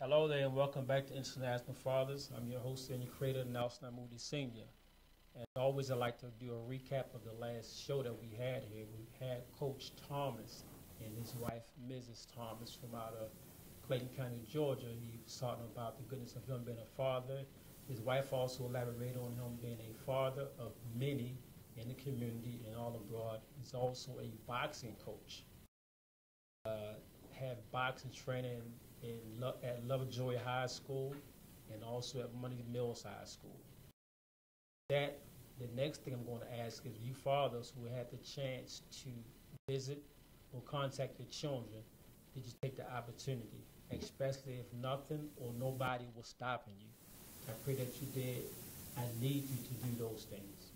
Hello there, and welcome back to International Fathers. I'm your host and your creator, Nelson Moody Sr. And as always, I'd like to do a recap of the last show that we had here. We had Coach Thomas and his wife, Mrs. Thomas, from out of Clayton County, Georgia. He was talking about the goodness of him being a father. His wife also elaborated on him being a father of many in the community and all abroad. He's also a boxing coach. Had boxing training at Lovejoy High School and also at Money Mills High School. The next thing I'm going to ask is you fathers who had the chance to visit or contact your children, did you take the opportunity, especially if nothing or nobody was stopping you? I pray that you did. I need you to do those things.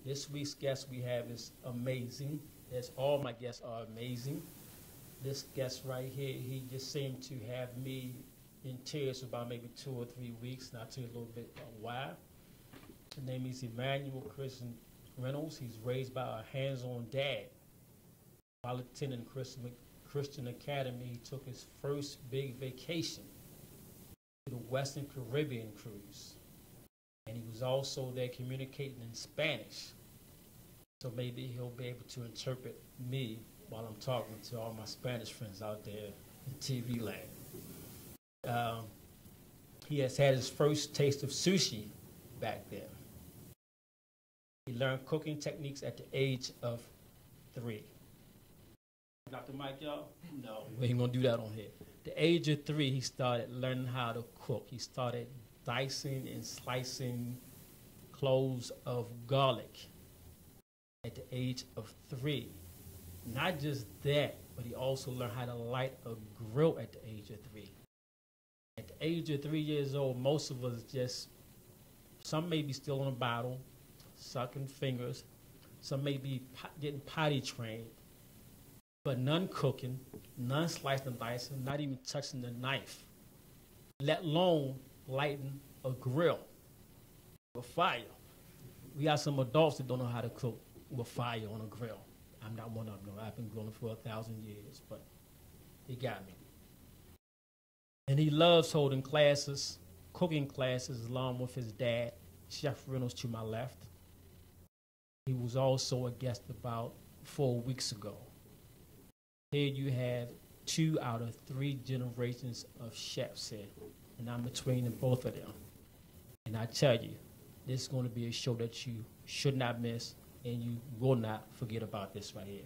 This week's guest we have is amazing, as all my guests are amazing. This guest right here, he just seemed to have me in tears for about maybe 2 or 3 weeks, and I'll tell you a little bit why. His name is Emmanuel Christian Reynolds. He's raised by a hands-on dad. While attending Christian Academy, he took his first big vacation to the Western Caribbean cruise. And he was also there communicating in Spanish. So maybe he'll be able to interpret me while I'm talking to all my Spanish friends out there in TV land. He has had his first taste of sushi back then. He learned cooking techniques at the age of 3. Got the mic, y'all? No, we ain't gonna do that on here. The age of 3, he started learning how to cook. He started dicing and slicing cloves of garlic at the age of 3. Not just that, but he also learned how to light a grill at the age of 3. At the age of 3 years old, most of us some may be still on a bottle, sucking fingers. Some may be getting potty trained, but none cooking, none slicing and dicing, not even touching the knife, let alone lighting a grill with fire. We got some adults that don't know how to cook with fire on a grill. I'm not one of them. I've been grilling for 1,000 years, but he got me. And he loves holding classes, cooking classes, along with his dad, Chef Reynolds, to my left. He was also a guest about 4 weeks ago. Here you have 2 out of 3 generations of chefs here, and I'm between both of them. And I tell you, this is going to be a show that you should not miss, and you will not forget about this right here.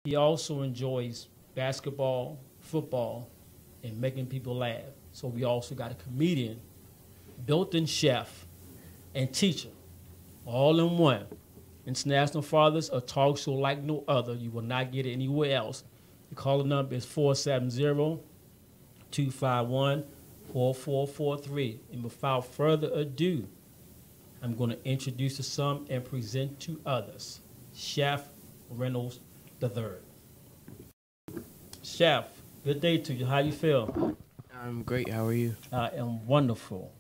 He also enjoys basketball, football, and making people laugh. So we also got a comedian, built-in chef, and teacher, all in one. International Fathers, a talk show like no other. You will not get it anywhere else. The caller number is 470-251-4443. And without further ado, I'm going to introduce to some and present to others, Chef Reynolds III. Chef, good day to you. How you feel? I'm great. How are you? I am wonderful.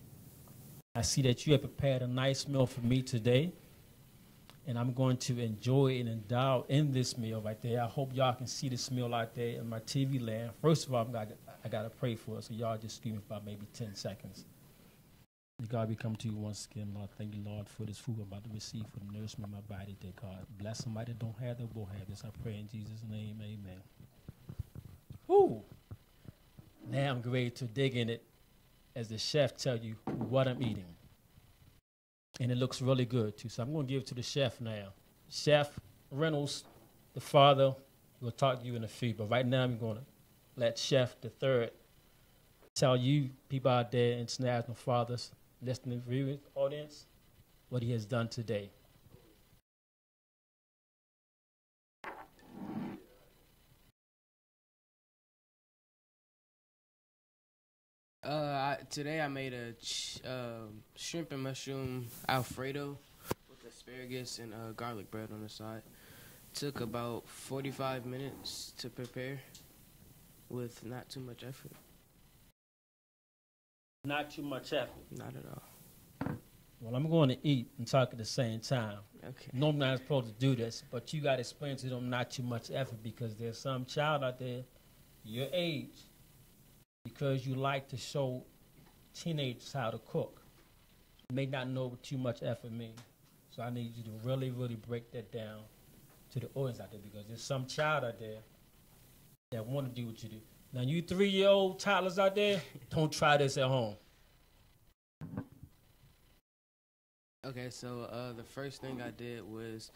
I see that you have prepared a nice meal for me today, and I'm going to enjoy and endow in this meal right there. I hope y'all can see this meal out there in my TV land. First of all, I got to pray for it, so y'all just excuse me for about maybe 10 seconds. God, we come to you once again, Lord. Thank you, Lord, for this food I'm about to receive, for the nourishment of my body, dear God. Bless somebody that don't have that will have this. I pray in Jesus' name, amen. Whew. Now I'm ready to dig in it as the chef tell you what I'm eating. And it looks really good, too. So I'm going to give it to the chef now. Chef Reynolds, the father, will talk to you in a few. But right now I'm going to let Chef the third tell you, people out there, international fathers, listening, viewing audience, what he has done today. Today I made a shrimp and mushroom Alfredo with asparagus and garlic bread on the side. Took about 45 minutes to prepare with not too much effort. Not too much effort. Not at all. Well, I'm going to eat and talk at the same time. Okay. Normally I'm not supposed to do this, but you got to explain to them not too much effort, because there's some child out there your age because you like to show teenagers how to cook. You may not know what too much effort means. So I need you to really, really break that down to the audience out there, because there's some child out there that want to do what you do. Now, you 3-year-old toddlers out there, don't try this at home. Okay, so the first thing I did was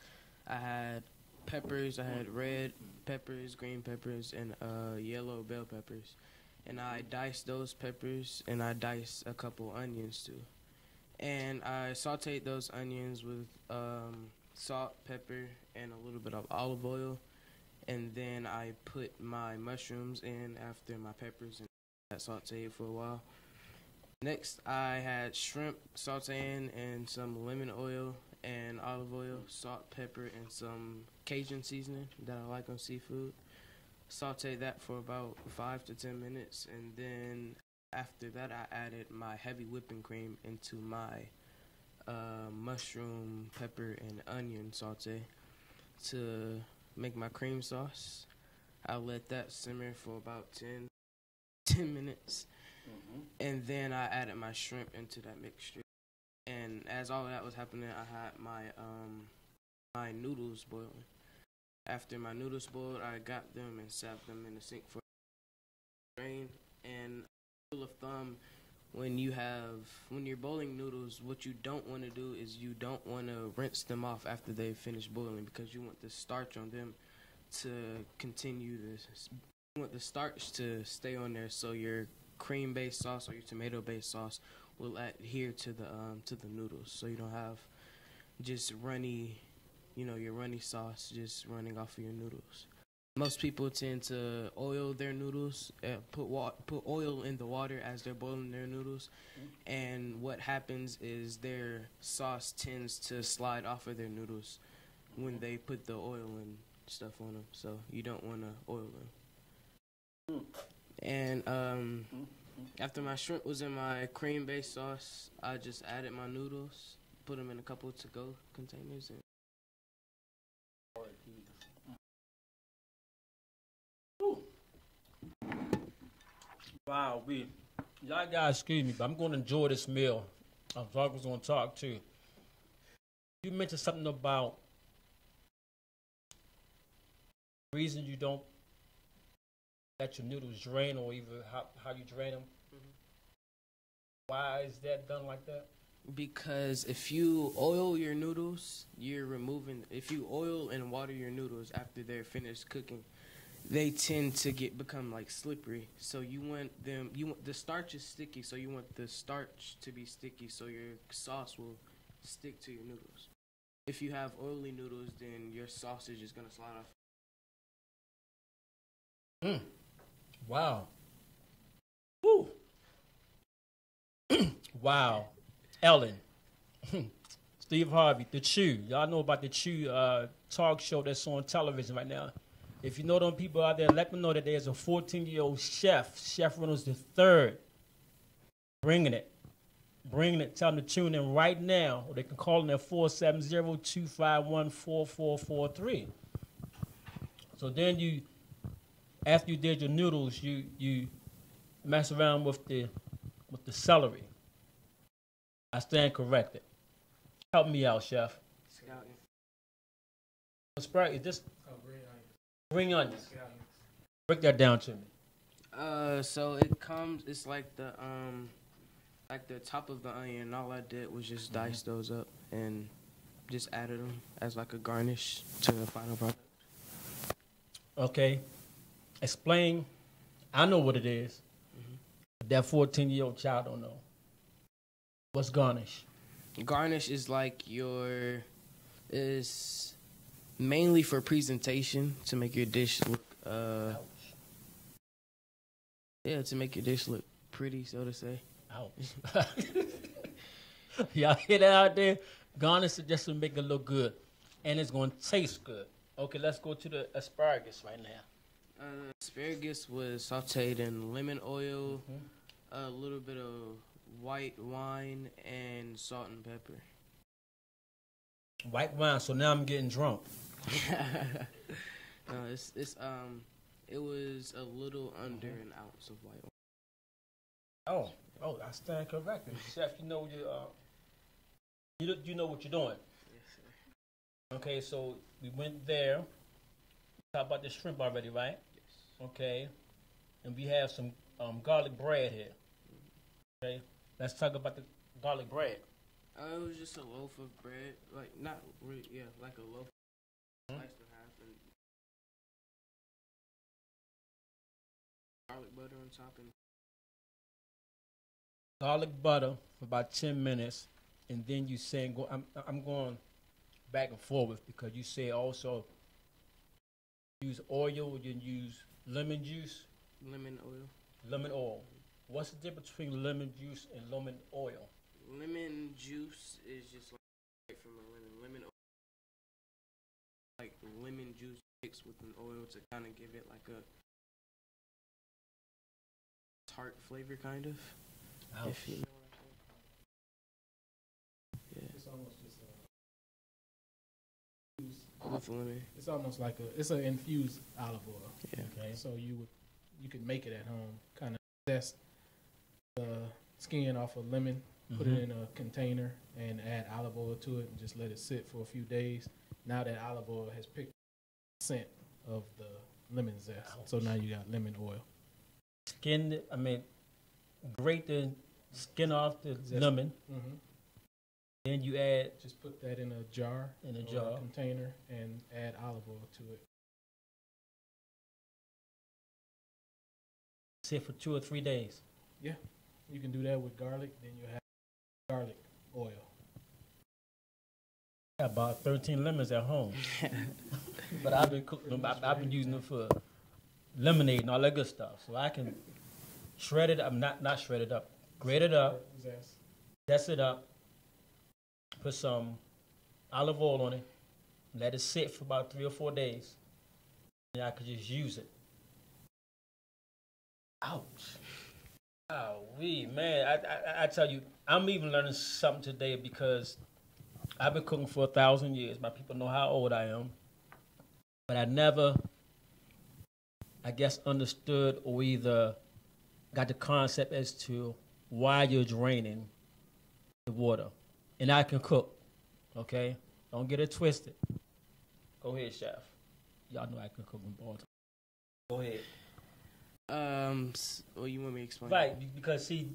I had peppers. I had red peppers, green peppers, and yellow bell peppers. And I diced those peppers, and I diced a couple onions too. And I sauteed those onions with salt, pepper, and a little bit of olive oil. And then I put my mushrooms in after my peppers and that sauteed for a while. Next, I had shrimp sauteing and some lemon oil and olive oil, salt, pepper, and some Cajun seasoning that I like on seafood. Sauteed that for about 5 to 10 minutes, and then after that, I added my heavy whipping cream into my mushroom, pepper, and onion saute to make my cream sauce. I let that simmer for about 10 minutes. And then I added my shrimp into that mixture. And as all that was happening, I had my noodles boiling. After my noodles boiled, I got them and sat them in the sink for drain. And rule of thumb, when you're boiling noodles, what you don't want to do is you don't want to rinse them off after they finish boiling, because you want the starch on them to continue this. You want the starch to stay on there, so your cream-based sauce or your tomato-based sauce will adhere to the noodles, so you don't have just runny, your runny sauce just running off of your noodles. Most people tend to oil their noodles, put oil in the water as they're boiling their noodles, and what happens is their sauce tends to slide off of their noodles when they put the oil and stuff on them. So you don't want to oil them. And after my shrimp was in my cream-based sauce, I just added my noodles, put them in a couple to-go containers, and Wow, y'all guys, excuse me, but I'm going to enjoy this meal. I'm talking going to talk too. You mentioned something about the reason you don't let your noodles drain, or even how you drain them. Why is that done like that? because if you oil your noodles, if you oil and water your noodles after they're finished cooking, they tend to become like slippery. So the starch is sticky, so you want the starch to be sticky so your sauce will stick to your noodles. If you have oily noodles, then your sausage is going to slide off. Wow. Woo. Wow. Ellen. Steve Harvey, The Chew. Y'all know about The Chew talk show that's on television right now. If you know them people out there, let them know that there's a 14-year-old chef, Chef Reynolds III, bringing it. Tell them to tune in right now, or they can call in at 470-251-4443. So then after you did your noodles, you mess around with the celery. I stand corrected. Help me out, Chef. Asparagus, just green onions. Break that down to me. So it's like the top of the onion. All I did was just dice those up and just added them as like a garnish to the final product. Okay. Explain. I know what it is. But that 14-year-old child don't know. What's garnish? Garnish is like is mainly for presentation, to make your dish look to make your dish look pretty, so to say. Ouch. Y'all hear that out there? Garnish is just to make it look good, and it's going to taste good. Okay, let's go to the asparagus right now. Asparagus was sauteed in lemon oil, a little bit of white wine, and salt and pepper. White wine, so now I'm getting drunk. It was a little under an ounce of white wine. Oh, I stand corrected, chef. You know you know what you're doing. Yes, sir. Okay, so we went there. Talk about the shrimp already, right? Yes. Okay, and we have some garlic bread here. Okay, let's talk about the garlic bread. It was just a loaf of bread, like not really, yeah, like a loaf Mhm. sliced in half and garlic butter on top and Garlic butter for about 10 minutes, and then you saying go. I'm going back and forth because you say also use oil, you use lemon juice, lemon oil. lemon oil. What's the difference between lemon juice and lemon oil? Lemon juice is just like straight from a lemon. Lemon oil, like lemon juice mixed with an oil to kind of give it like a tart flavor, kind of. Ouch. If you know what I'm saying. It's almost just Yeah, with lemon. it's almost like it's an infused olive oil. Yeah. Okay. So you could make it at home, kind of zest the skin off a lemon, put it in a container, and add olive oil to it, and just let it sit for a few days. Now that olive oil has picked the scent of the lemon zest, so now you got lemon oil. Skin. I mean, grate the skin off the Zest. lemon. Mm-hmm. Then you add Just put that in a jar, in a or jar. container, and add olive oil to it. Sit for 2 or 3 days. You can do that with garlic. Then you have garlic oil. I got about 13 lemons at home, but I've been cooking them. I've been using them for lemonade and all that good stuff. So I can shred it. I'm not shred it up. Grate it up. Zest. Zest it up. Put some olive oil on it. Let it sit for about 3 or 4 days. And I could just use it. Ouch. Oh, man. I tell you, I'm even learning something today because I've been cooking for 1,000 years. My people know how old I am. But I never, I guess, understood or either got the concept as to why you're draining the water. And I can cook, okay? Don't get it twisted. Go ahead, chef. Y'all know I can cook in Baltimore. Go ahead. Well, you want me to explain? Right, because see,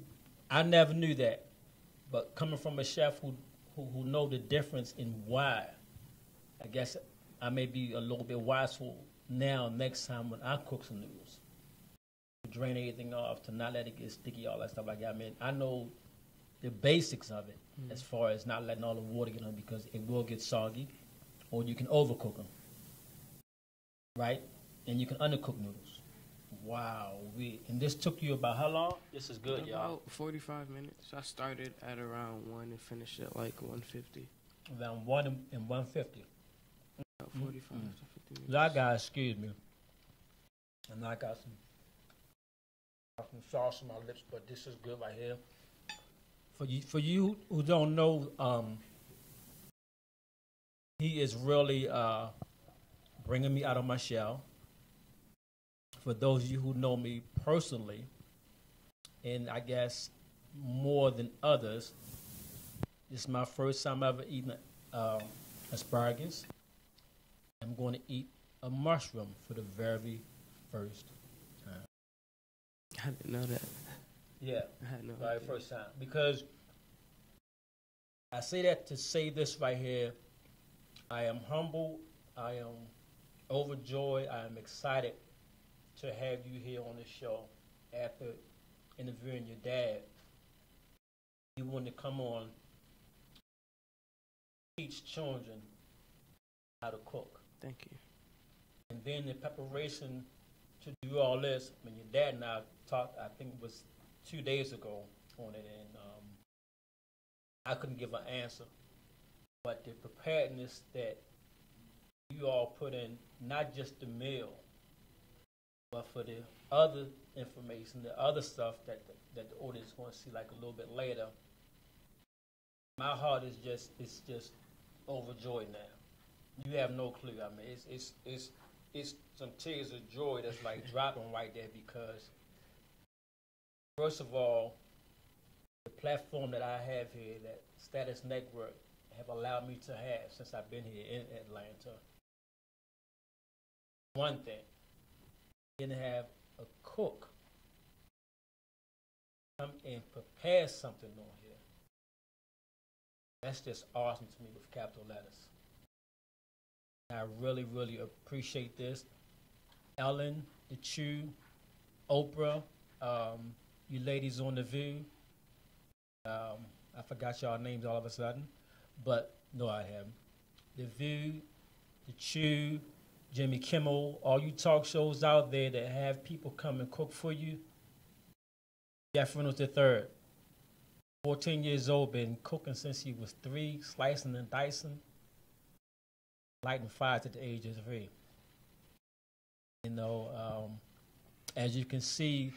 I never knew that. But coming from a chef who know the difference in why, I guess I may be a little bit wiser now next time when I cook some noodles. To drain everything off, to not let it get sticky, all that stuff like that. I mean, I know the basics of it as far as not letting all the water get on because it will get soggy, or you can overcook them, right? And you can undercook noodles. Wow, and this took you about how long? This is good, y'all. About 45 minutes. I started at around 1 and finished at like 150. Around 1 and 150. About 45 to 50 minutes. Y'all guys, excuse me. And I got some sauce on my lips, but this is good right here. For you who don't know, he is really bringing me out of my shell. For those of you who know me personally, and I guess more than others, this is my first time ever eating asparagus. I'm going to eat a mushroom for the very first time. I didn't know that. Yeah, I had no very idea. first time. Because I say that to say this right here. I am humble. I am overjoyed. I am excited to have you here on the show after interviewing your dad. You wanted to come on, teach children how to cook. Thank you. And then in preparation to do all this, when your dad and I talked, I think it was 2 days ago on it, and I couldn't give an answer. But the preparedness that you all put in, not just the meal, but for the other information, the other stuff that the audience is going to see like a little bit later, my heart is just overjoyed now. You have no clue. I mean, it's some tears of joy that's like dropping right there because, first of all, the platform that I have here, that Status Network, have allowed me to have since I've been here in Atlanta. One thing, didn't have a cook come and prepare something on here. That's just awesome to me with capital letters. I really, really appreciate this. Ellen, The Chew, Oprah, you ladies on The View. I forgot y'all names all of a sudden, but no, I haven't. The View, The Chew, Jimmy Kimmel, all you talk shows out there that have people come and cook for you. Jeff Reynolds III, 14 years old, been cooking since he was 3, slicing and dicing, lighting fires at the age of 3. You know, as you can see,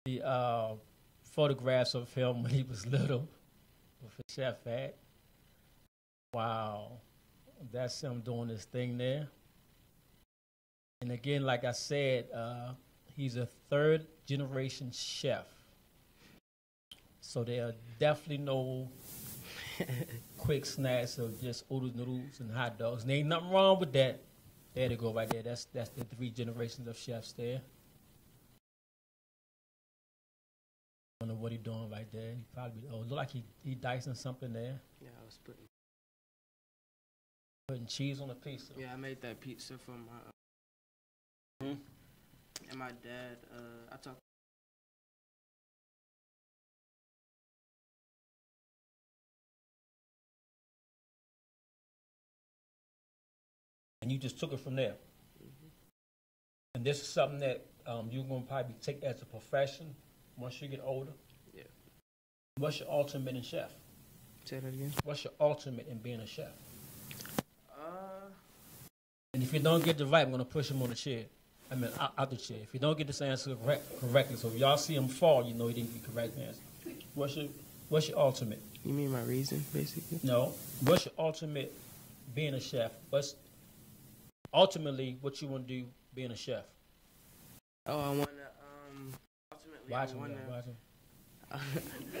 the photographs of him when he was little with a chef hat. Wow, that's him doing his thing there. And again, like I said, he's a 3rd generation chef. So there are definitely no quick snacks of just oodles, noodles, and hot dogs. And there ain't nothing wrong with that. There they go right there. That's the 3 generations of chefs there. I don't know what he's doing right there. He probably look like he dicing something there. Yeah, I was putting cheese on a pizza. Yeah, I made that pizza for my and my dad. I talked. And you just took it from there. Mm-hmm. And this is something that you're going to probably take as a profession once you get older. Yeah. What's your ultimate in chef? Say that again. What's your ultimate in being a chef? And if you don't get the right, I'm going to push him on the chair. I mean, out the chair. If you don't get this answer correctly, so if y'all see him fall, you know he didn't get the correct answer. What's your ultimate? You mean my reason, basically? No. What's your ultimate being a chef? What's ultimately what you want to do being a chef? Oh, I want to ultimately. Watch him.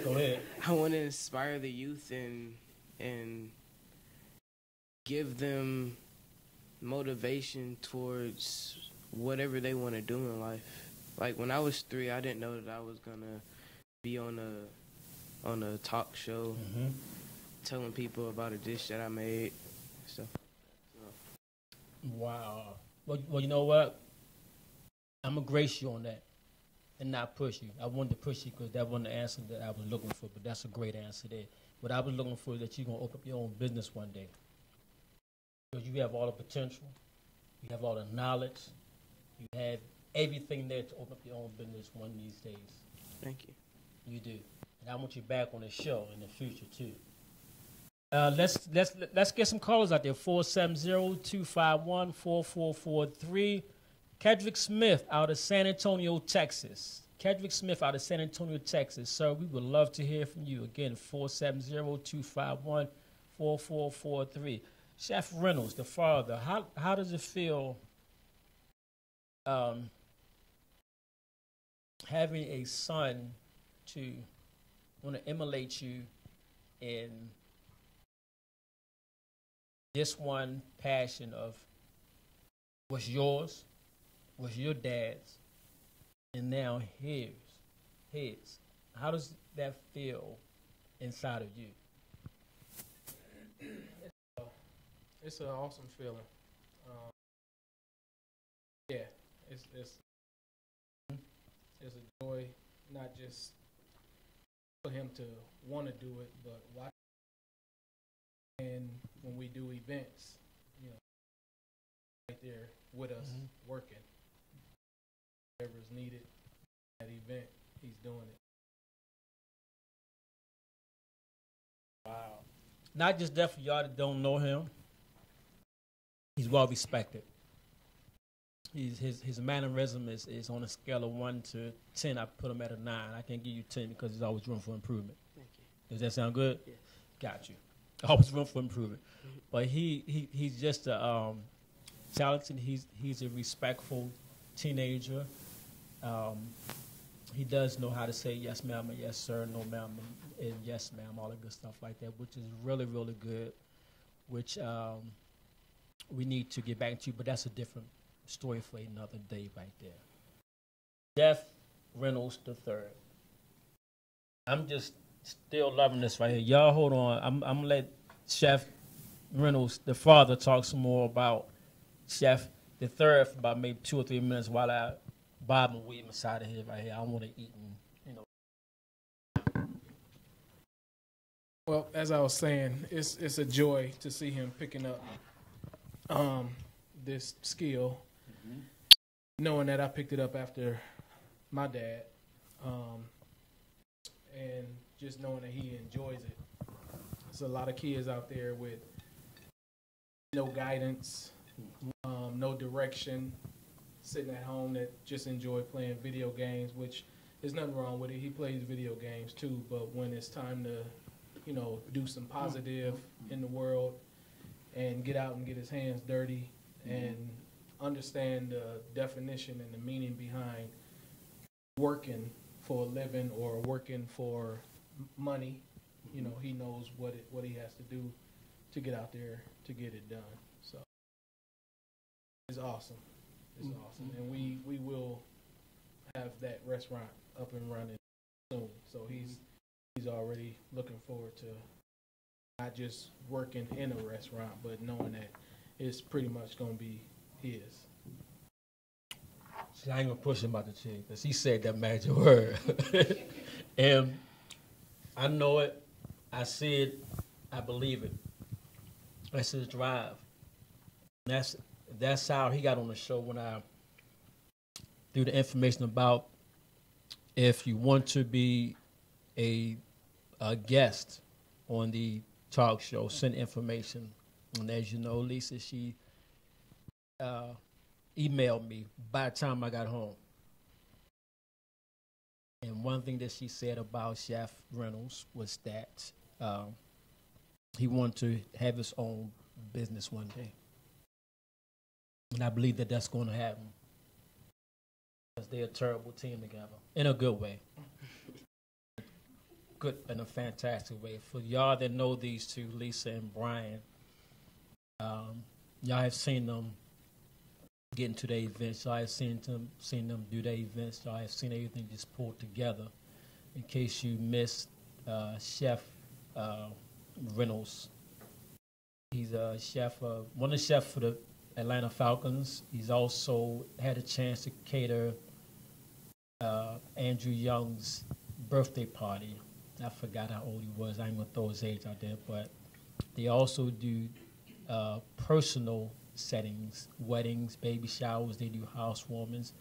Go ahead. I want to inspire the youth and give them motivation towards whatever they want to do in life. Like when I was 3, I didn't know that I was gonna be on a talk show, telling people about a dish that I made. So. Wow. Well, you know what? I'm gonna grace you on that, and not push you. I wanted to push you because that wasn't the answer that I was looking for, but that's a great answer there. What I was looking for is that you're gonna open up your own business one day. Because you have all the potential, you have all the knowledge, you have everything there to open up your own business one of these days. Thank you. You do, and I want you back on the show in the future too. Let's get some callers out there. 470-251-4443. Kedrick Smith out of San Antonio, Texas. Kedrick Smith out of San Antonio, Texas. Sir, we would love to hear from you. Again, 470-251-4443. Chef Reynolds, the father, how does it feel having a son to want to emulate you in this one passion of what's yours, what's your dad's, and now his? How does that feel inside of you? It's an awesome feeling. Yeah, it's a joy, not just for him to want to do it, but watch. And when we do events, you know, right there with us working, whatever's needed at event, he's doing it. Wow. Not just that for y'all that don't know him. He's well respected. His mannerism is on a scale of 1 to 10. I put him at a 9. I can't give you 10 because there's always room for improvement. Thank you. Does that sound good? Yes. Got you. Always room for improvement. But he's just a talented. He's a respectful teenager. he does know how to say yes, ma'am, and yes, sir, no, ma'am, and yes, ma'am, all that good stuff like that, which is really, really good, which we need to get back to, but that's a different story for another day right there. Jeff Reynolds III. I'm just still loving this right here. Y'all hold on. I'm going to let Chef Reynolds, the father, talk some more about Chef the third for about maybe 2 or 3 minutes while I bob and weave inside of here right here. I want to eat and, you know. Well, as I was saying, it's a joy to see him picking up this skill, knowing that I picked it up after my dad, and just knowing that he enjoys it. There's a lot of kids out there with no guidance, no direction, sitting at home that just enjoy playing video games, which there's nothing wrong with it. He plays video games too, but when it's time to, you know, do some positive in the world and get out and get his hands dirty and understand the definition and the meaning behind working for a living or working for money, you know, he knows what he has to do to get out there to get it done. So it's awesome. It's awesome. And we will have that restaurant up and running soon. So he's already looking forward to not just working in a restaurant, but knowing that it's pretty much going to be his. See, I ain't gonna push him about the chick because he said that magic word. And I know it, I see it, I believe it. That's his drive. That's how he got on the show when I threw the information about if you want to be a guest on the talk show, send information. And as you know, Lisa, she emailed me by the time I got home. And one thing that she said about Chef Reynolds was that he wanted to have his own business one day. And I believe that that's going to happen. Because they're a terrible team together, in a good way. Good, in a fantastic way. For y'all that know these two, Lisa and Brian, y'all have seen them get into their events. Y'all have seen them do their events. Y'all have seen everything just pulled together. In case you missed Chef Reynolds, he's a chef, one of the chefs for the Atlanta Falcons. He's also had a chance to cater Andrew Young's birthday party. I forgot how old he was. I ain't gonna throw his age out there, but they also do personal settings, weddings, baby showers. They do housewarmings.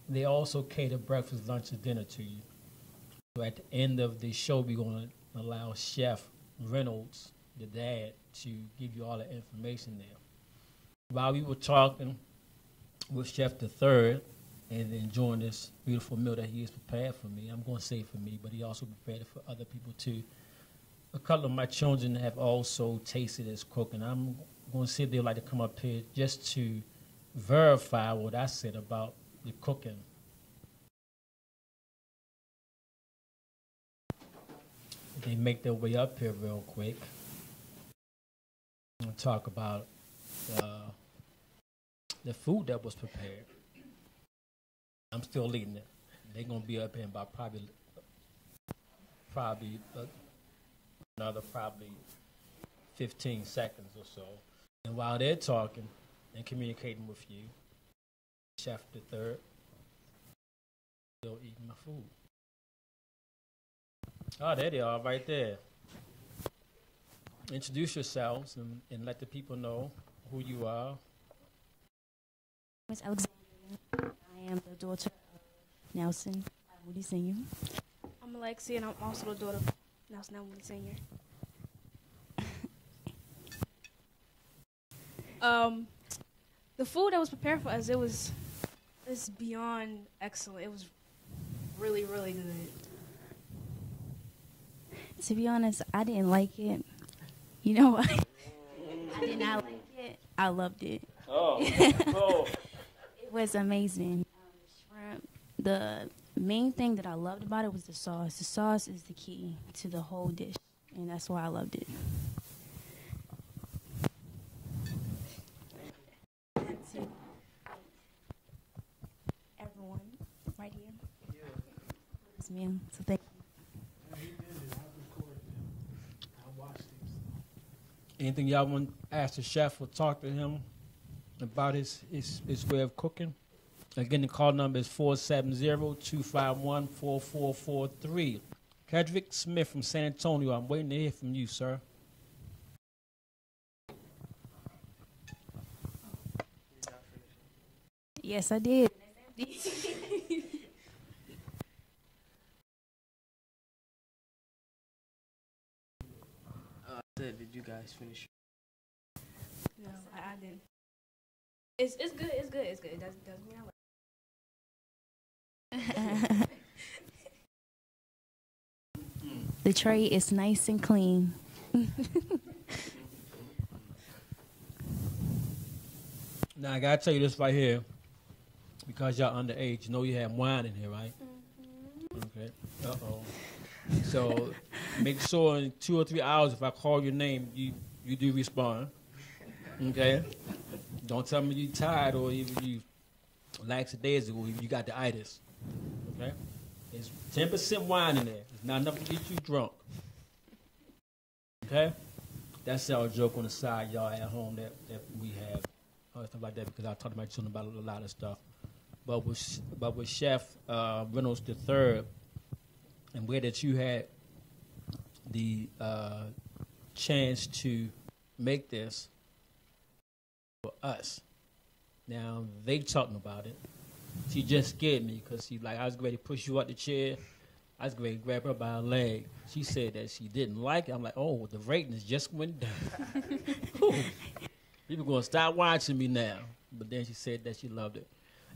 They also cater breakfast, lunch, and dinner to you. So at the end of the show, we're gonna allow Chef Reynolds, the dad, to give you all the information there. While we were talking with Chef the Third and enjoying this beautiful meal that he has prepared for me, I'm going to say for me, but he also prepared it for other people too. A couple of my children have also tasted his cooking. I'm going to see if they'd like to come up here just to verify what I said about the cooking. They make their way up here real quick. I'm going to talk about the food that was prepared. I'm still eating it. They're going to be up here in about probably another 15 seconds or so. And while they're talking and communicating with you, Chef the Third, still eating my food. Oh, there they are, right there. Introduce yourselves and let the people know who you are. Miss Alexandria. I am the daughter of Nelson Moody Sr. I'm Alexia, and I'm also the daughter of Nelson Moody Sr. The food that was prepared for us, it's beyond excellent. It was really, really good. To be honest, I didn't like it. You know what? I did not like it. I loved it. Oh, oh. It was amazing. Shrimp, the main thing that I loved about it was the sauce. The sauce is the key to the whole dish, and that's why I loved it. Everyone, right here. Yes, ma'am. So thank you. Anything y'all want to ask the chef or talk to him about his way of cooking? Again, the call number is 470-251-4443. Kedrick Smith from San Antonio, I'm waiting to hear from you, sir. Yes, I did. I said, did you guys finish? No, I didn't. It's good. It's good. It's good. It doesn't mean I like. The tray is nice and clean. Now, I got to tell you this right here, because y'all underage, you know you have wine in here, right? Okay. Uh-oh. So make sure in 2 or 3 hours, if I call your name, you do respond. Okay? Don't tell me you're tired or even you lackadaisical or you got the itis. Okay? There's 10% wine in there. It's not enough to get you drunk. Okay? That's our joke on the side, y'all at home that we have. Stuff like that, because I talked to my children about a lot of stuff. But with Chef Reynolds III, and where that you had the chance to make this for us. Now, they talking about it. She just scared me because I was ready to push you out the chair. I was ready to grab her by her leg. She said that she didn't like it. I'm like, oh, the ratings just went down. People going to stop watching me now. But then she said that she loved it.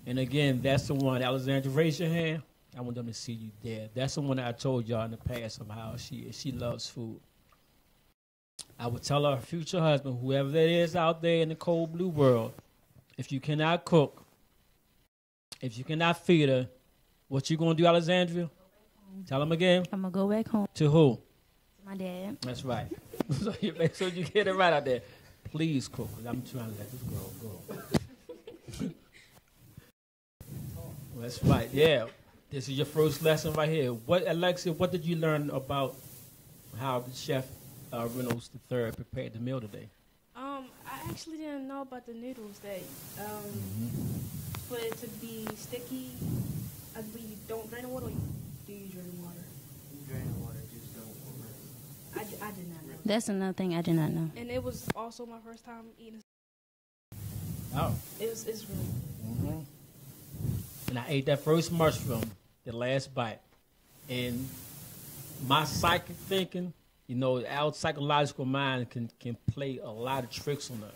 And again, that's the one. Alexandra, raise your hand. I want them to see you there. That's the one that I told y'all in the past of how she loves food. I would tell her future husband, whoever that is out there in the cold blue world, if you cannot cook, if you cannot feed her, what you going to do, Alexandria? Tell him again. I'm going to go back home. To who? To my dad. That's right. So you make sure you get it right out there. Please cook, because I'm trying to let this girl go. That's right, yeah. This is your first lesson right here. Alexia, what did you learn about how the Chef Reynolds III prepared the meal today? I actually didn't know about the noodles that for it to be sticky. I believe you don't drain the water. Or do you drain the water? You drain the water, just don't over it. I did not know. That's another thing I did not know. And it was also my first time eating. Oh. It's really good. Mm-hmm. And I ate that first mushroom, the last bite. And my psychic thinking, our psychological mind can play a lot of tricks on us.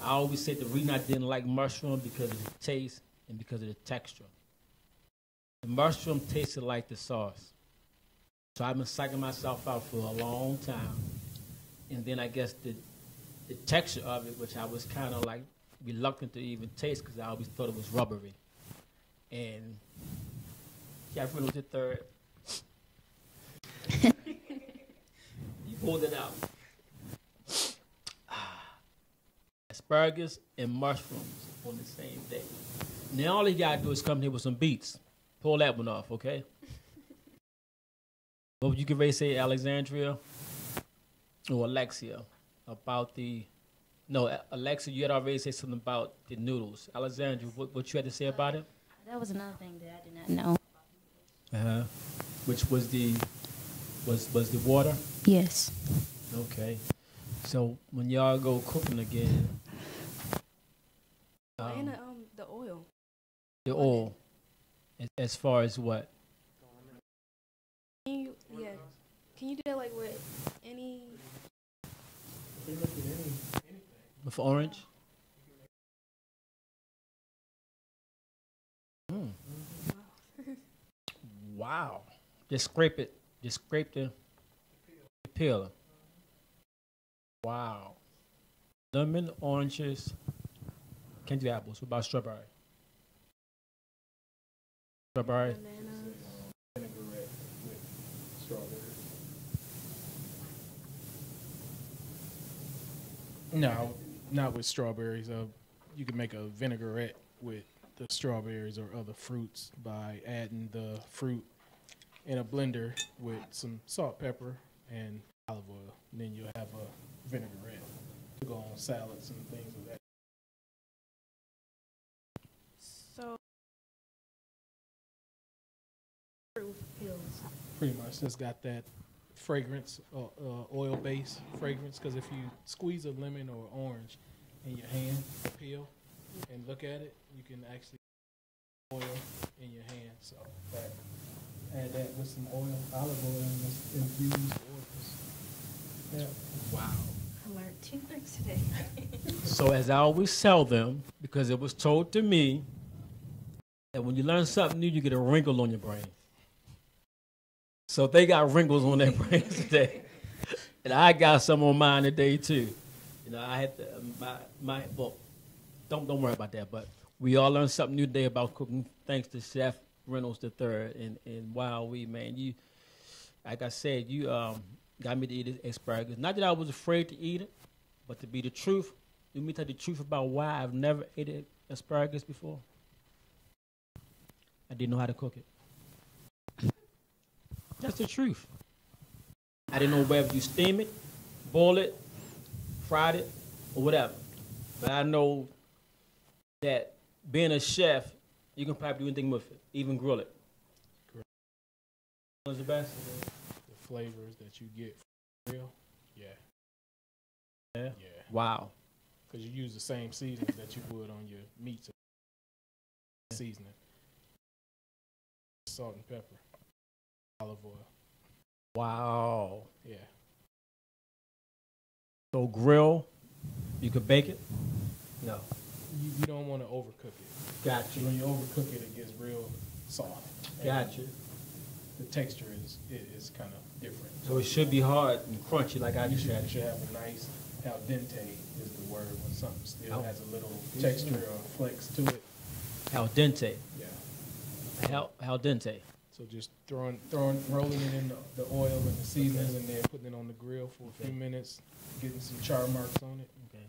I always said the reason I didn't like mushroom because of the taste and because of the texture. The mushroom tasted like the sauce. So I've been psyching myself out for a long time. And then I guess the texture of it, which I was kind of like reluctant to even taste because I always thought it was rubbery. And Chef Reynolds III, he pulled it out. Asparagus and mushrooms on the same day. Now all he got to do is come here with some beets. Pull that one off, okay? What would you get ready to say, Alexandria or Alexia, about Alexia, you had already said something about the noodles. Alexandria, what you had to say about it? That was another thing that I did not know. Uh-huh. Which was the water? Yes. Okay. So when y'all go cooking again, And the oil. the oil, as far as what? Can you do that like with any? With orange? Wow. Just scrape it. Just scrape the peel. Wow. Lemon, oranges, can't do apples. What about strawberry? Strawberry? Banana. No, not with strawberries. You can make a vinaigrette with the strawberries or other fruits by adding the fruit in a blender with some salt, pepper, and olive oil. And then you'll have a vinaigrette to go on salads and things of that. So, proof pills. Pretty much just got that fragrance, oil-based fragrance. Because if you squeeze a lemon or orange in your hand, the peel, and look at it, you can actually oil in your hand. So add that with some oil, olive oil, and just infuse oils. Yeah. Wow. I learned 2 things today. So as I always tell them, because it was told to me that when you learn something new, you get a wrinkle on your brain. So they got wrinkles on their brains today, and I got some on mine today too. You know, I had to, well, don't worry about that. But we all learned something new today about cooking, thanks to Chef Reynolds III. And wow, man, you, like I said, you got me to eat asparagus. Not that I was afraid to eat it, but to be the truth. Let me tell you the truth about why I've never ate asparagus before. I didn't know how to cook it. That's the truth. I didn't know whether you steam it, boil it, fried it, or whatever. But I know that being a chef, you can probably do anything with it, even grill it. What's the best? The flavors that you get from grill, yeah. Yeah? Wow. Because you use the same seasoning that you would on your meats. Seasoning. Salt and pepper. Olive oil. Wow. Yeah. So grill, you could bake it? No. You don't want to overcook it. Gotcha. When you overcook it, it gets real soft. Gotcha. The texture is kind of different. So it should be hard and crunchy like I You just should, had. you should have a nice al dente is the word when something still has a little texture or flex to it. Al dente. Yeah. Al dente. So just rolling it in the oil and the seasonings, and then putting it on the grill for a few minutes, getting some char marks on it. Okay.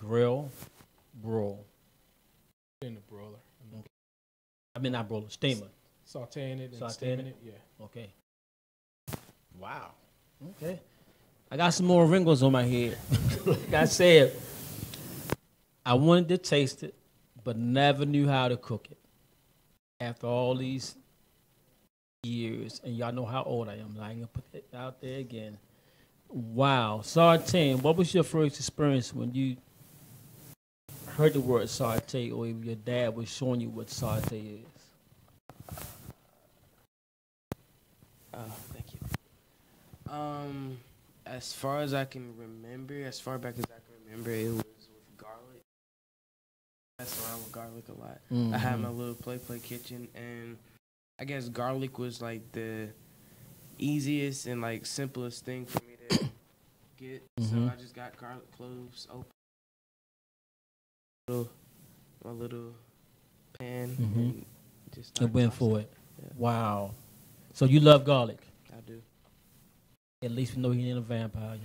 Grill, broil. In the broiler. I mean not broiler, steamer. Sauteing it and Sauteing steaming it? it, yeah. Okay. Wow. Okay. I got some more wrinkles on my head. Like I said, I wanted to taste it, but never knew how to cook it. After all these years, and y'all know how old I am, I ain't gonna put it out there again. Wow. Sauteing, what was your first experience when you heard the word saute, or if your dad was showing you what saute is? Thank you. As far as I can remember, as far back as I can remember, it was with garlic. That's around with garlic a lot. Mm-hmm. I had my little play kitchen, and I guess garlic was like the easiest and like simplest thing for me to get. Mm-hmm. So I just got garlic cloves, open my little pan, Mm-hmm. and just I went tossing. for it. Yeah. Wow. So you love garlic? I do. At least we know he ain't a vampire.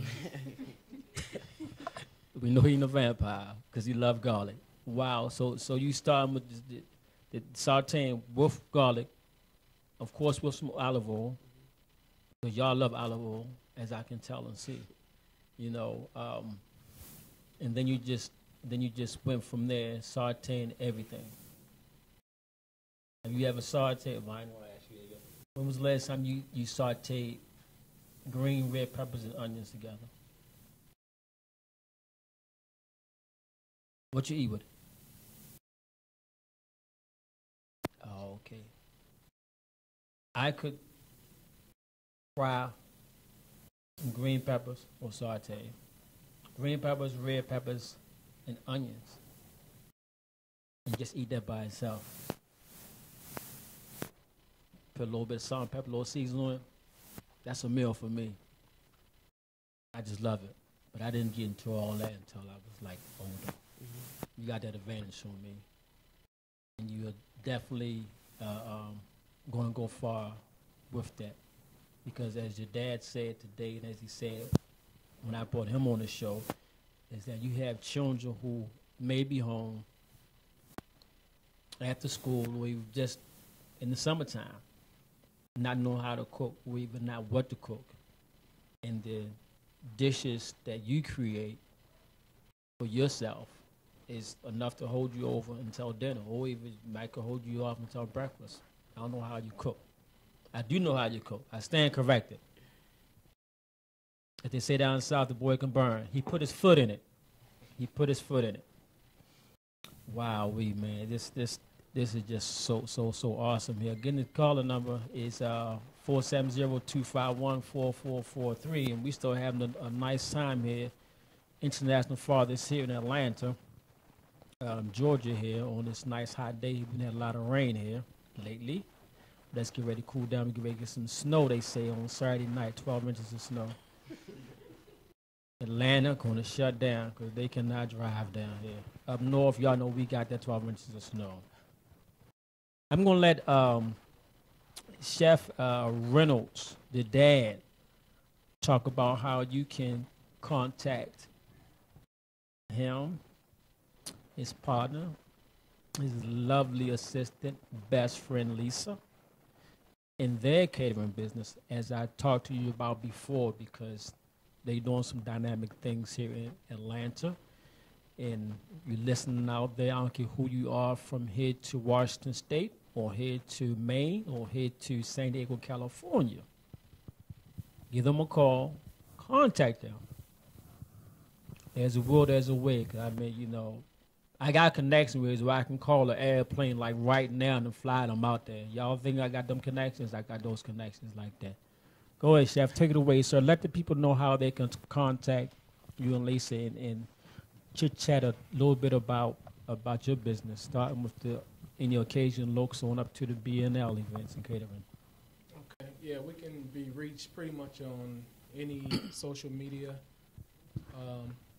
We know he ain't a vampire because he love garlic. Wow. So you starting with the sauteing with garlic, of course with some olive oil, because y'all love olive oil, as I can tell and see. You know, and then you just went from there sauteing everything. Have you ever sauteed? Well, I ain't gonna ask you again. When was the last time you sauteed green, red peppers, and onions together? What you eat with it? Oh, okay. I could fry some green peppers or saute. Green peppers, red peppers, and onions. And just eat that by itself. Put a little bit of salt and pepper, a little seasoning on it. That's a meal for me. I just love it. But I didn't get into all that until I was like older. Mm-hmm. You got that advantage on me. And you're definitely going to go far with that. Because as your dad said today, and as he said when I brought him on the show, is that you have children who may be home after school or even just in the summertime, not knowing how to cook or even not what to cook. And the dishes that you create for yourself is enough to hold you over until dinner, or even might could hold you off until breakfast. I don't know how you cook. I do know how you cook. I stand corrected. As they say down south, the boy can burn. He put his foot in it. He put his foot in it. Wow, man, this is just so awesome here. Again, the caller number is 470-251-4443, and we still having a nice time here. International Fathers here in Atlanta, Georgia here on this nice hot day. We've had a lot of rain here lately. Let's get ready to cool down. We get ready to get some snow, they say, on Saturday night, 12 inches of snow. Atlanta going to shut down because they cannot drive down here. Up north, y'all know we got that 12 inches of snow. I'm going to let Chef Reynolds, the dad, talk about how you can contact him, his partner, his lovely assistant, best friend Lisa, in their catering business, as I talked to you about before, because they're doing some dynamic things here in Atlanta. And you're listening out there, I don't care who you are, from here to Washington State, or here to Maine, or here to San Diego, California. Give them a call, contact them. There's a will, there's a way. 'Cause I mean, you know, I got connections with where I can call an airplane like right now and fly them out there. Y'all think I got them connections? I got those connections like that. Go ahead, Chef. Take it away, sir. Let the people know how they can contact you and Lisa and chit-chat a little bit about your business, starting with the any occasion looks on up to the BNL events and catering. Okay. Yeah, we can be reached pretty much on any social media.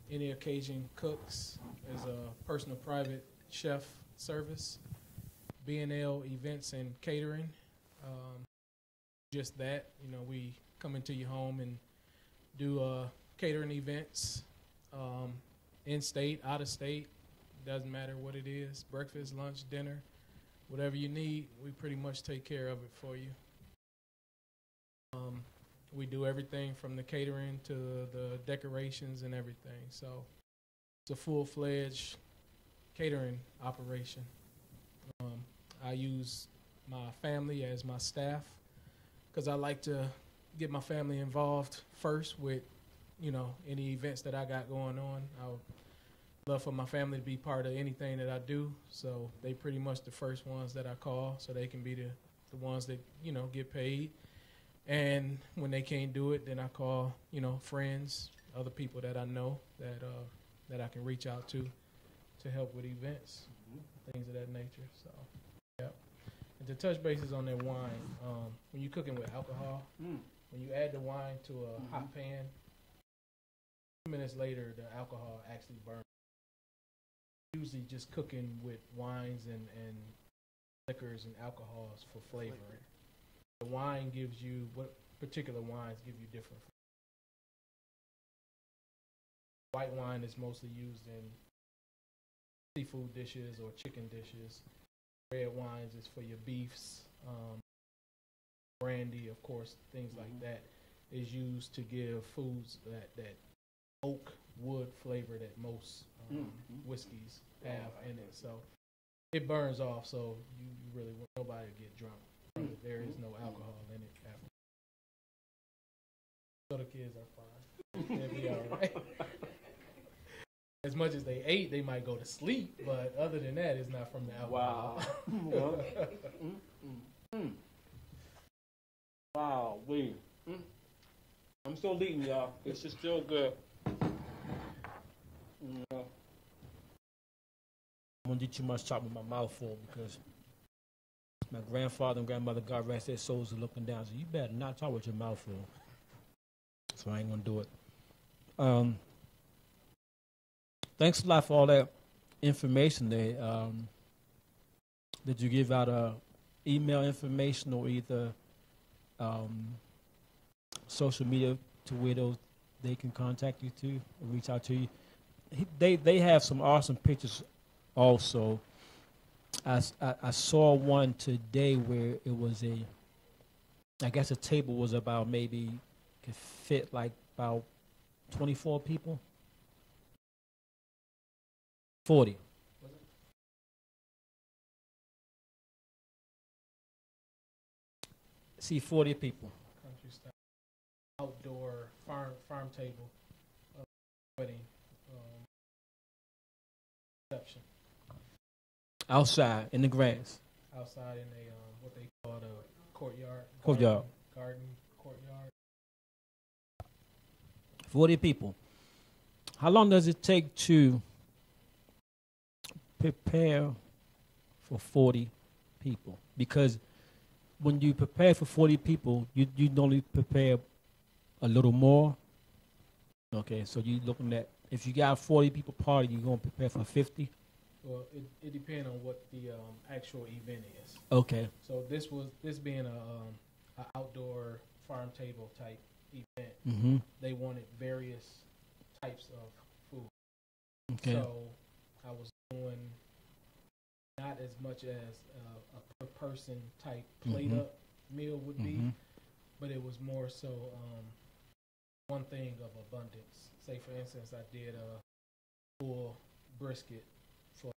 Any occasion cooks is a personal private chef service. BNL events and catering. Just that, you know, we come into your home and do catering events, in state, out of state, doesn't matter what it is, breakfast, lunch, dinner, whatever you need, we pretty much take care of it for you. We do everything from the catering to the decorations and everything, so it's a full-fledged catering operation. I use my family as my staff, because I like to get my family involved first with, you know, any events that I got going on. I would love for my family to be part of anything that I do, so they pretty much the first ones that I call, so they can be the ones that, you know, get paid. And when they can't do it, then I call, you know, friends, other people that I know that I can reach out to help with events, things of that nature. So, yeah. And to touch bases on that wine, when you're cooking with alcohol, when you add the wine to a hot pan, 2 minutes later, the alcohol actually burns. Usually just cooking with wines and liquors and alcohols for flavoring. The wine gives you, what particular wines give you different flavors. White wine is mostly used in seafood dishes or chicken dishes. Red wines is for your beefs. Brandy, of course, things like that is used to give foods that oak wood flavor that most whiskeys have in it. So it burns off, so you really want nobody to get drunk. There is no alcohol in it after. So the kids are fine. They'll be all right. As much as they ate, they might go to sleep, but other than that, it's not from the alcohol. Wow. Wow, I'm still eating, y'all. This is still good. I'm gonna do too much talking with my mouth full because my grandfather and grandmother, God rest their souls, are looking down. So you better not talk with your mouth full. So I ain't gonna do it. Thanks a lot for all that information there. Did you give out email information or either social media to where they can contact you to reach out to you. They have some awesome pictures also. I saw one today where it was I guess the table was about maybe could fit like about 24 people. 40. See 40 people. Country style outdoor farm table wedding reception Outside in the grass. outside in a what they call a courtyard. Garden courtyard. 40 people. How long does it take to prepare for 40 people? Because when you prepare for 40 people, you normally prepare a little more. Okay, so you're looking at, if you got a 40 people party, you're going to prepare for 50? Well, it depends on what the actual event is. Okay. So this being a outdoor farm table type event, Mm-hmm. they wanted various types of food. Okay. So I was doing not as much as a per person type plate Mhm. up meal would be, Mm-hmm. but it was more so one thing of abundance. Say for instance, I did a full brisket for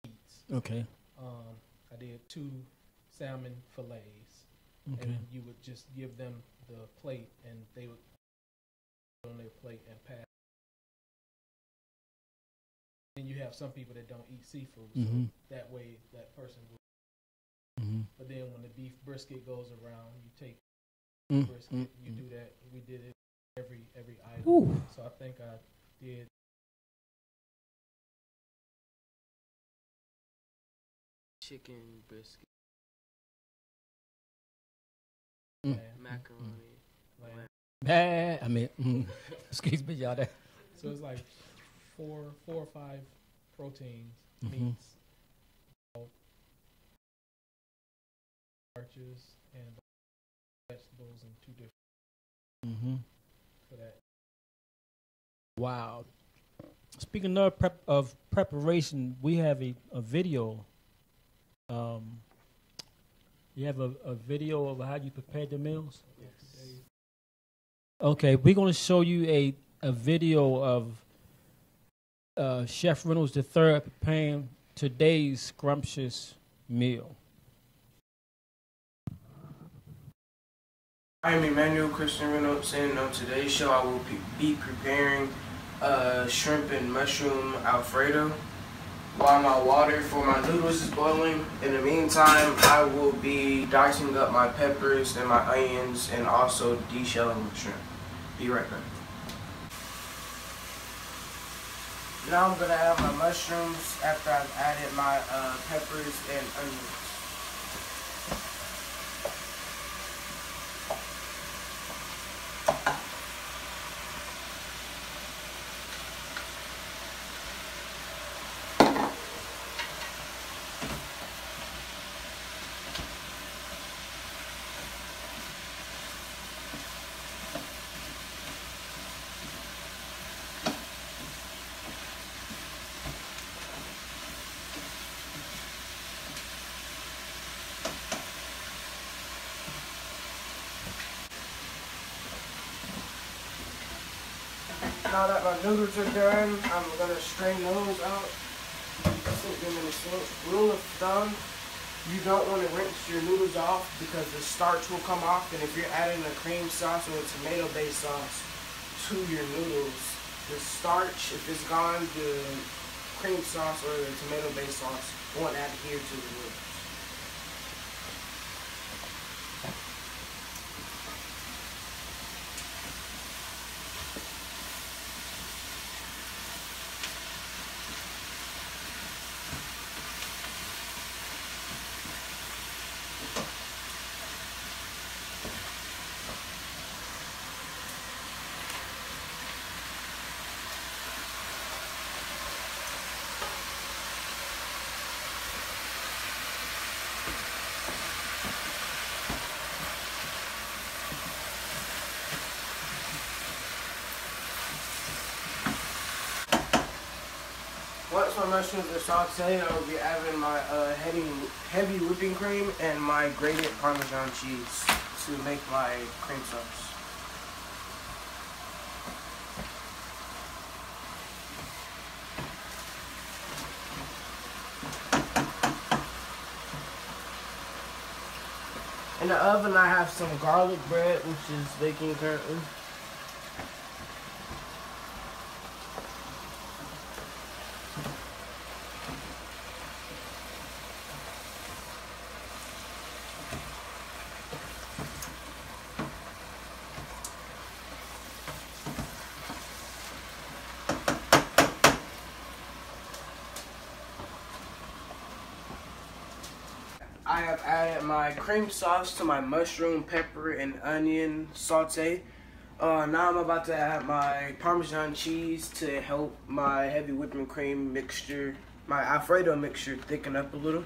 eats. Okay. I did 2 salmon fillets, Okay. and you would just give them the plate, and they would put it on their plate and pass. And you have some people that don't eat seafood, so Mhm. that way that person would. Mm-hmm. But then when the beef brisket goes around, you take Mm-hmm. brisket, you do that. We did it every item. Ooh. So I think I did Chicken brisket, Mm. macaroni. lamb. I mean, excuse me, y'all. That. So it's like four or five proteins, Mhm. meats, starches, and vegetables, and 2 different Mm-hmm. for that. Wow. Speaking of preparation, we have a video. You have a video of how you prepare the meals? Yes. Okay, we're going to show you a video of Chef Reynolds III preparing today's scrumptious meal. I'm Emmanuel Christian Reynolds, and on today's show I will be preparing shrimp and mushroom Alfredo. While my water for my noodles is boiling, in the meantime I will be dicing up my peppers and my onions and also deshelling the shrimp. Be right back. Now I'm going to add my mushrooms after I've added my peppers and onions. Now that my noodles are done, I'm going to strain those out. Sink them in the sink. Rule of thumb, you don't want to rinse your noodles off because the starch will come off, and if you're adding a cream sauce or a tomato-based sauce to your noodles, the starch, if it's gone, the cream sauce or the tomato-based sauce won't adhere to the noodles. my mushrooms are sauteed, I will be adding my heavy whipping cream and my grated Parmesan cheese to make my cream sauce. In the oven, I have some garlic bread, which is baking currently. I have added my cream sauce to my mushroom, pepper, and onion saute. Now I'm about to add my Parmesan cheese to help my heavy whipping cream mixture, my Alfredo mixture, thicken up a little.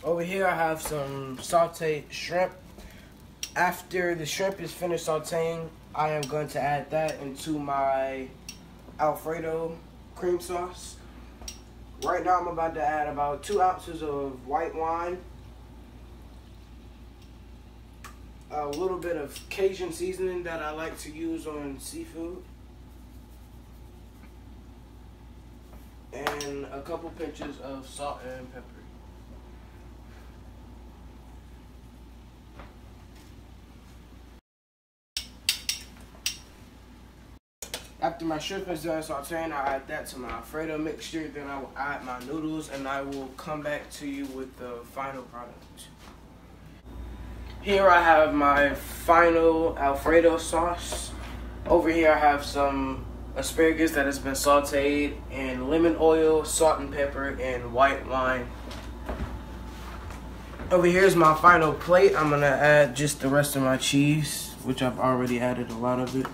Over here I have some sauteed shrimp. After the shrimp is finished sauteing, I am going to add that into my Alfredo cream sauce. Right now I'm about to add about 2 ounces of white wine, a little bit of Cajun seasoning that I like to use on seafood, and a couple pinches of salt and pepper. After my shrimp is done sauteing, I add that to my Alfredo mixture. Then I will add my noodles, and I will come back to you with the final product. Here I have my final Alfredo sauce. Over here I have some asparagus that has been sauteed in lemon oil, salt and pepper, and white wine. Over here is my final plate. I'm gonna add just the rest of my cheese, which I've already added a lot of it.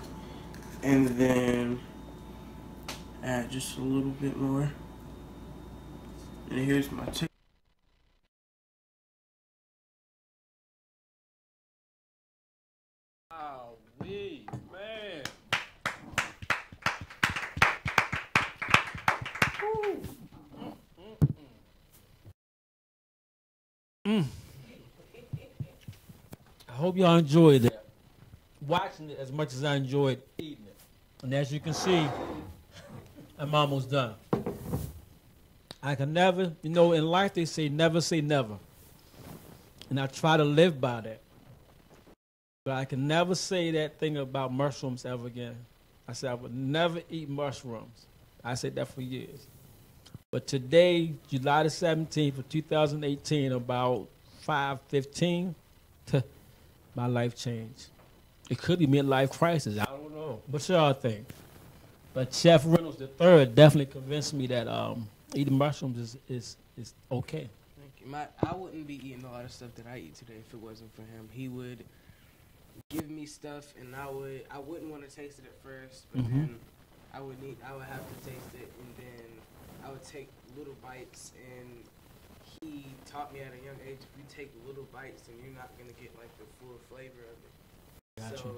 And then add just a little bit more. And here's my chicken. Wow, man. I hope y'all enjoyed that. Watching it as much as I enjoyed eating it. And as you can see, I'm almost done. I can never, in life they say never say never. And I try to live by that. But I can never say that thing about mushrooms ever again. I said I would never eat mushrooms. I said that for years. But today, July the 17th of 2018, about 5:15, my life changed. It could be midlife crisis. I don't know. What y'all think? But Chef Reynolds III definitely convinced me that eating mushrooms is okay. Thank you. I wouldn't be eating a lot of stuff that I eat today if it wasn't for him. He would give me stuff, and I wouldn't want to taste it at first, but then I would have to taste it, and then I would take little bites, and he taught me at a young age, if you take little bites, then you're not going to get like the full flavor of it. Gotcha. So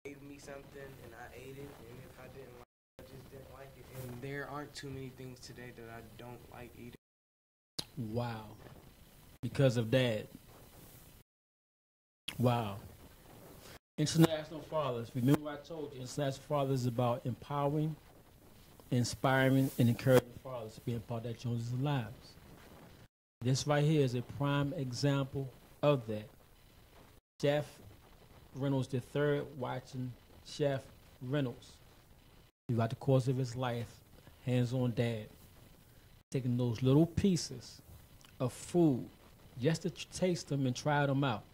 he gave me something, and I ate it, and if I didn't like it, I just didn't like it. And there aren't too many things today that I don't like eating. Wow. Because of that. Wow. International Fathers. Remember what I told you, International Fathers is about empowering, inspiring, and encouraging fathers to be a part of their children's lives. This right here is a prime example of that. Chef Reynolds III watching Chef Reynolds throughout the course of his life, hands-on dad, taking those little pieces of food just to taste them and try them out.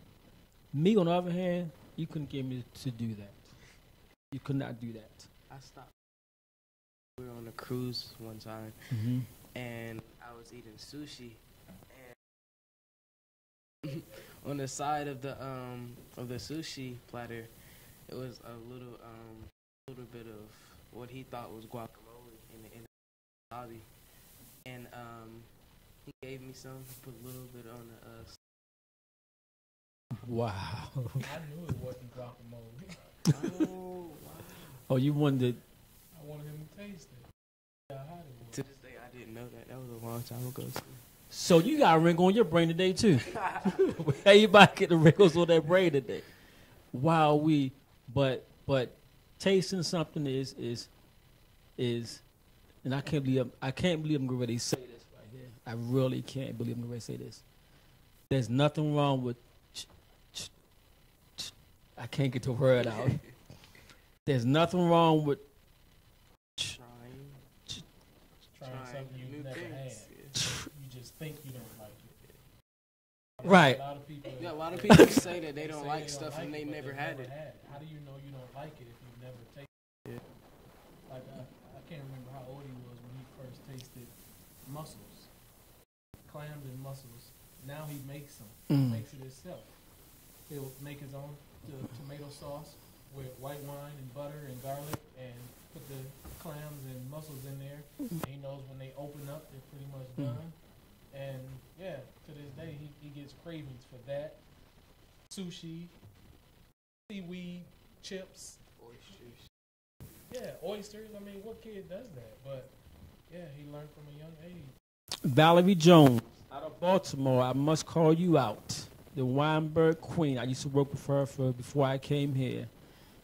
Me, on the other hand, you couldn't get me to do that. You could not do that. I stopped. We were on a cruise one time, and I was eating sushi, and on the side of the sushi platter, it was a little bit of what he thought was guacamole in the wasabi, and he gave me some, put a little bit on the Wow. I knew it wasn't guacamole. Oh, you wanted. I wanted him to taste it. Yeah, how it was. To this day, I didn't know that. That was a long time ago. Too. So you got a ring on your brain today too. Everybody get the wrinkles on their brain today. Wow, but tasting something is, and I can't believe I'm going to say this right here. I really can't believe I'm going to say this. There's nothing wrong with. I can't get the word out. There's nothing wrong with. Trying something new you've never things. had. You just think you don't like it. Right. A lot of people. Yeah, a lot of people say that they don't say like they stuff and it, they but never they've had it. How do you know you don't like it if you've never tasted it? Like I can't remember how old he was when he first tasted mussels, clams and mussels. Now he makes them. He makes it himself. He'll make his own tomato sauce with white wine and butter and garlic and put the clams and mussels in there. And he knows when they open up, they're pretty much done. And yeah, to this day, he gets cravings for that. Sushi, seaweed, chips. Oysters. Yeah, oysters. I mean, what kid does that? But yeah, he learned from a young age. Valerie Jones out of Baltimore. I must call you out. The Weinberg Queen. I used to work with her before I came here.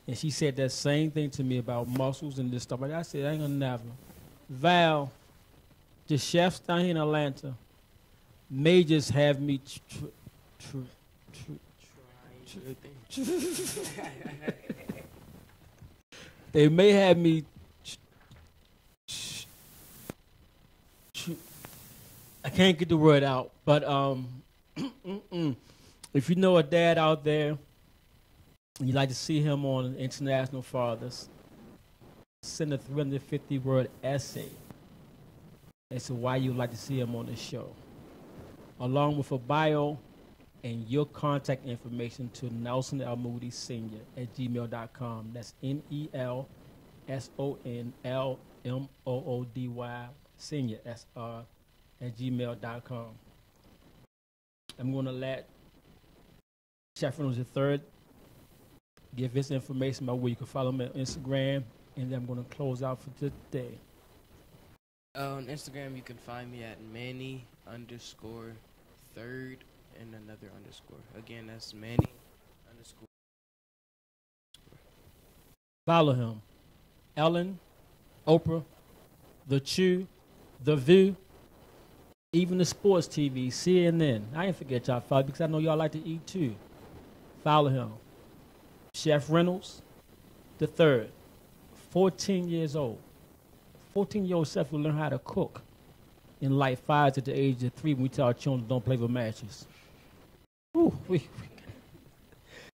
And she said that same thing to me about mussels and this stuff. But I said, I ain't gonna never. Val, the chefs down here in Atlanta may just have me they may have me I can't get the word out, but if you know a dad out there, and you'd like to see him on International Fathers, send a 350-word essay as to why you'd like to see him on the show, along with a bio and your contact information to Nelson L. Moody Sr. at gmail.com. That's NELSONLMOODY Senior SR at gmail.com. I'm going to let Chef Reynolds III give his information about where you can follow him on Instagram, and then I'm going to close out for today. On Instagram, you can find me at Manny_3rd and another underscore. Again, that's Manny_. Follow him. Ellen, Oprah, The Chew, The View, even the sports TV, CNN. I ain't forget y'all follow because I know y'all like to eat too. Follow him. Chef Reynolds the third, 14 years old. 14-year-old chef will learn how to cook and light fires at the age of 3 when we tell our children don't play with matches. Ooh,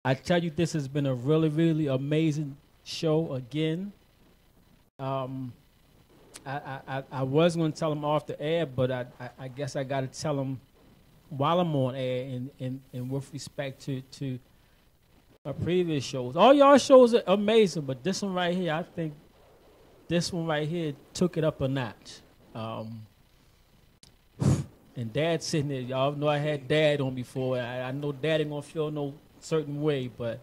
I tell you, this has been a really, really amazing show again. I was going to tell them off the air, but I guess I got to tell them while I'm on air and with respect to my previous shows. All y'all shows are amazing, but this one right here, I think this one right here took it up a notch. And Dad sitting there, y'all know I had Dad on before. I know Dad ain't going to feel no certain way, but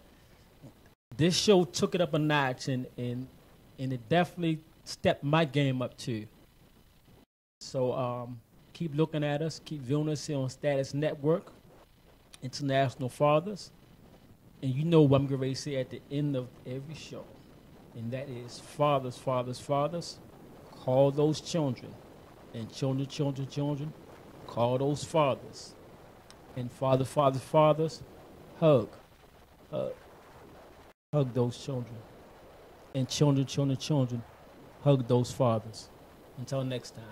this show took it up a notch, and it definitely stepped my game up too. So keep looking at us, keep viewing us here on Status Network, International Fathers. And you know what I'm going to say at the end of every show, and that is fathers, fathers, fathers, call those children, and children, children, children, call those fathers, and fathers, fathers, fathers, hug those children, and children, children, children, hug those fathers. Until next time.